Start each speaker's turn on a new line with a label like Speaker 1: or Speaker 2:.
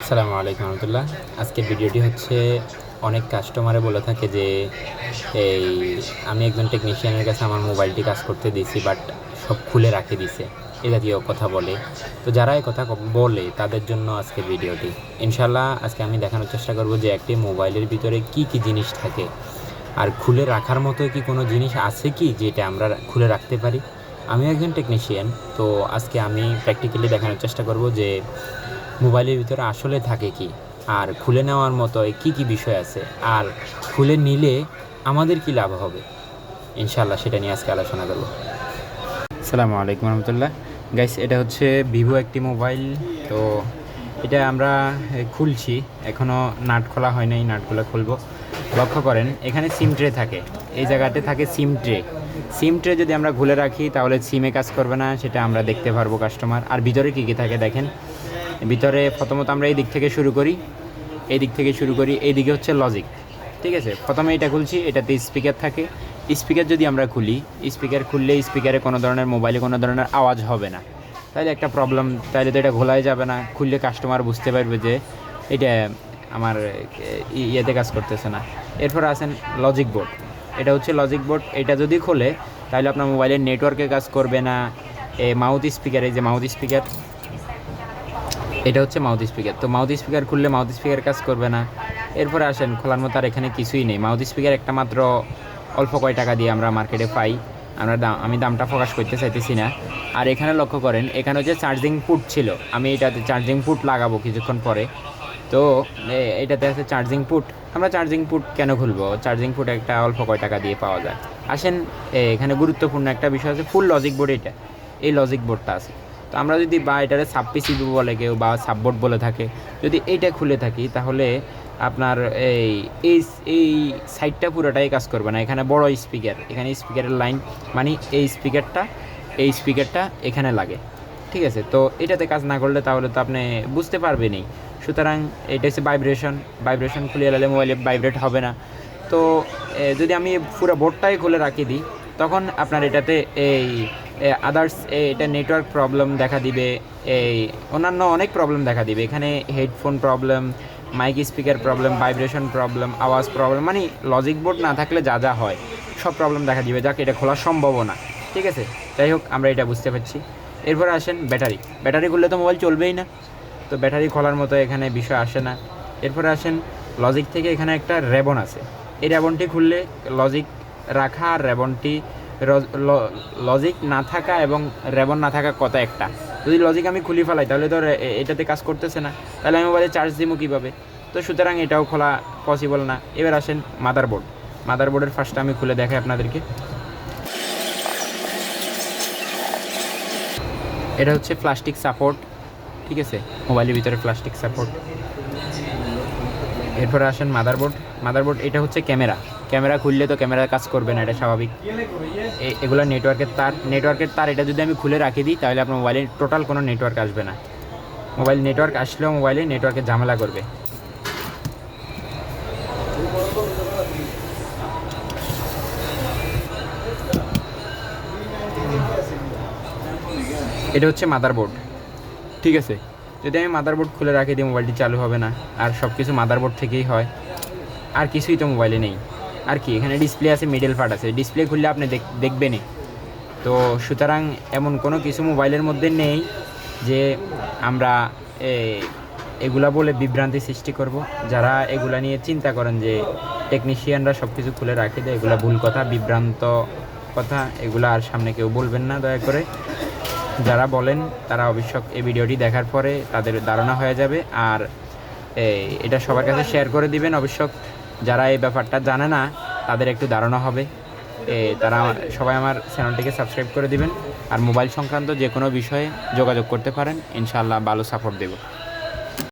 Speaker 1: আসসালামু আলাইকুম রহমতুল্লাহ। আজকের ভিডিওটি হচ্ছে অনেক কাস্টমারে বলে থাকে যে এই আমি একজন টেকনিশিয়ানের কাছে আমার মোবাইলটি কাজ করতে দিয়েছি, বাট সব খুলে রাখে দিছে, এ জাতীয় কথা বলে। তো যারা এই কথা বলে তাদের জন্য আজকের ভিডিওটি। ইনশাল্লাহ আজকে আমি দেখানোর চেষ্টা করব যে একটি মোবাইলের ভিতরে কি কি জিনিস থাকে, আর খুলে রাখার মতো কি কোনো জিনিস আছে কি যেটা আমরা খুলে রাখতে পারি। আমি একজন টেকনিশিয়ান, তো আজকে আমি প্র্যাকটিক্যালি দেখানোর চেষ্টা করব যে মোবাইলের ভিতরে আসলে থাকে কি, আর খুলে নেওয়ার মতো কি কি বিষয় আছে, আর খুলে নিলে আমাদের কি লাভ হবে। ইনশাআল্লাহ সেটা নিয়ে আজকে আলোচনা করব। আসসালামু আলাইকুম রহমতুল্লাহ। গাইস, এটা হচ্ছে ভিভো একটি মোবাইল। তো এটা আমরা খুলছি, এখনও নাট খোলা হয় নাই, নাটগুলো খুলবো। লক্ষ্য করেন এখানে সিম ট্রে থাকে, এই জায়গাতে থাকে সিম ট্রে। সিম ট্রে যদি আমরা খুলে রাখি তাহলে সিমে কাজ করবে না, সেটা আমরা দেখতে পারবো কাস্টমার। আর ভিতরে কী কী থাকে দেখেন। ভিতরে প্রথমত আমরা এই দিক থেকে শুরু করি, এইদিকে হচ্ছে লজিক। ঠিক আছে, প্রথমে এটা খুলছি, এটাতে স্পিকার থাকে। স্পিকার যদি আমরা খুলি, স্পিকার খুললে স্পিকারে কোনো ধরনের মোবাইলে কোনো ধরনের আওয়াজ হবে না, তাহলে একটা প্রবলেম। তাহলে তো এটা খোলাই যাবে না, খুললে কাস্টমার বুঝতে পারবে যে এটা আমার ইয়েতে কাজ করতেছে না। এরপর আসেন লজিক বোর্ড। এটা হচ্ছে লজিক বোর্ড, এটা যদি খোলে তাহলে আপনার মোবাইলের নেটওয়ার্কে কাজ করবে না। মাউথ স্পিকার, এই যে মাউথ স্পিকার, এটা হচ্ছে মাউথ স্পিকার। তো মাউথ স্পিকার খুললে মাউথ স্পিকার কাজ করবে না। এরপরে আসেন খোলার মতো আর এখানে কিছুই নেই। মাউথ স্পিকার একটা মাত্র অল্প কয় টাকা দিয়ে আমরা মার্কেটে পাই, আমি দামটা প্রকাশ করতে চাইতেছি না। আর এখানে লক্ষ্য করেন, এখানে হচ্ছে চার্জিং পুট ছিল, আমি এটাতে চার্জিং পুট লাগাবো কিছুক্ষণ পরে। তো এটাতে আছে চার্জিং পুট। আমরা চার্জিং পুট কেন খুলবো? চার্জিং পুট একটা অল্প কয় টাকা দিয়ে পাওয়া যায়। আসেন, এখানে গুরুত্বপূর্ণ একটা বিষয় আছে, ফুল লজিক বোর্ড। এই লজিক বোর্ডটা আছে। তো আমরা যদি বা এটারে সাব পিসিবি বলে কেউ, বা সাববোর্ড বলে থাকে, যদি এইটা খুলে থাকি তাহলে আপনার এই এই সাইডটা পুরোটাই কাজ করবে না। এখানে বড় স্পিকার, এখানে স্পিকারের লাইন, মানে এই স্পিকারটা এখানে লাগে। ঠিক আছে, তো এটাতে কাজ না করলে তাহলে তো আপনি বুঝতে পারবেনই। সুতরাং এটা হচ্ছে ভাইব্রেশন খুলে এলে মোবাইলে ভাইব্রেট হবে না। তো যদি আমি পুরো বোর্ডটাই খুলে রাখি দিই, তখন আপনার এটাতে আদার্স এটা নেটওয়ার্ক প্রবলেম দেখা দিবে, অন্যান্য অনেক প্রবলেম দেখা দিবে। এখানে headphone problem, mic speaker problem, vibration problem, আওয়াজ প্রবলেম, মানে লজিক বোর্ড না থাকলে যা যা হয় সব প্রবলেম দেখা দিবে, যাকে এটা খোলা সম্ভব না। ঠিক আছে, যাই হোক আমরা এটা বুঝতে পারছি। এরপরে আসেন ব্যাটারি খুললে তো মোবাইল চলবেই না, তো ব্যাটারি খোলার মতো এখানে বিষয় আসে না। এরপরে আসেন লজিক থেকে, এখানে একটা রেবন আছে। এই রেবনটি খুললে লজিক রাখা আর রেবনটি, লজিক না থাকা এবং রেবন না থাকা কথা একটা। যদি লজিক আমি খুলি ফেলাই তাহলে তো এটাতে কাজ করতেছে না, তাহলে আমি মোবাইলে চার্জ দিব কীভাবে? তো সুতরাং এটাও খোলা পসিবল না। এবার আসেন মাদারবোর্ডের ফার্স্টটা আমি খুলে দেখাই আপনাদেরকে। এটা হচ্ছে প্লাস্টিক সাপোর্ট। ঠিক আছে, মোবাইলের ভিতরে প্লাস্টিক সাপোর্ট। এরপরে আসেন মাদারবোর্ড। এটা হচ্ছে ক্যামেরা খুললে তো ক্যামেরা কাজ করবে না, এটা স্বাভাবিক। এগুলো নেটওয়ার্কের তার। এটা যদি আমি খুলে রাখি দিই তাহলে আপনার মোবাইলে টোটাল কোনো নেটওয়ার্ক আসবে না। মোবাইল নেটওয়ার্ক আসলেও মোবাইলে নেটওয়ার্কের ঝামেলা করবে। এটা হচ্ছে মাদারবোর্ড। ঠিক আছে, যদি আমি মাদারবোর্ড খুলে রাখি দিই মোবাইলটি চালু হবে না, আর সব কিছু মাদারবোর্ড থেকেই হয়। আর কিছুই তো মোবাইলে নেই। আর কি, এখানে ডিসপ্লে আছে, মিডল পার্ট আছে, ডিসপ্লে খুললে আপনি দেখবেনই। তো সুতরাং এমন কোনো কিছু মোবাইলের মধ্যে নেই যে আমরা এগুলা বলে বিভ্রান্তি সৃষ্টি করব। যারা এগুলা নিয়ে চিন্তা করেন যে টেকনিশিয়ানরা সব কিছু খুলে রাখে দেয়, এগুলা ভুল কথা, বিভ্রান্ত কথা। এগুলা আর সামনে কেউ বলবেন না দয়া করে। যারা বলেন তারা অবশ্যই এই ভিডিওটি দেখার পরে তাদের ধারণা হয়ে যাবে, আর এটা সবার কাছে শেয়ার করে দিবেন। অবশ্যই যারা এই ব্যাপারটা জানে না তাদের একটু ধারণা হবে। তারা সবাই আমার চ্যানেলটিকে সাবস্ক্রাইব করে দিবেন, আর মোবাইল সংক্রান্ত যে কোনো বিষয়ে যোগাযোগ করতে পারেন। ইনশাআল্লাহ ভালো সাপোর্ট দেব।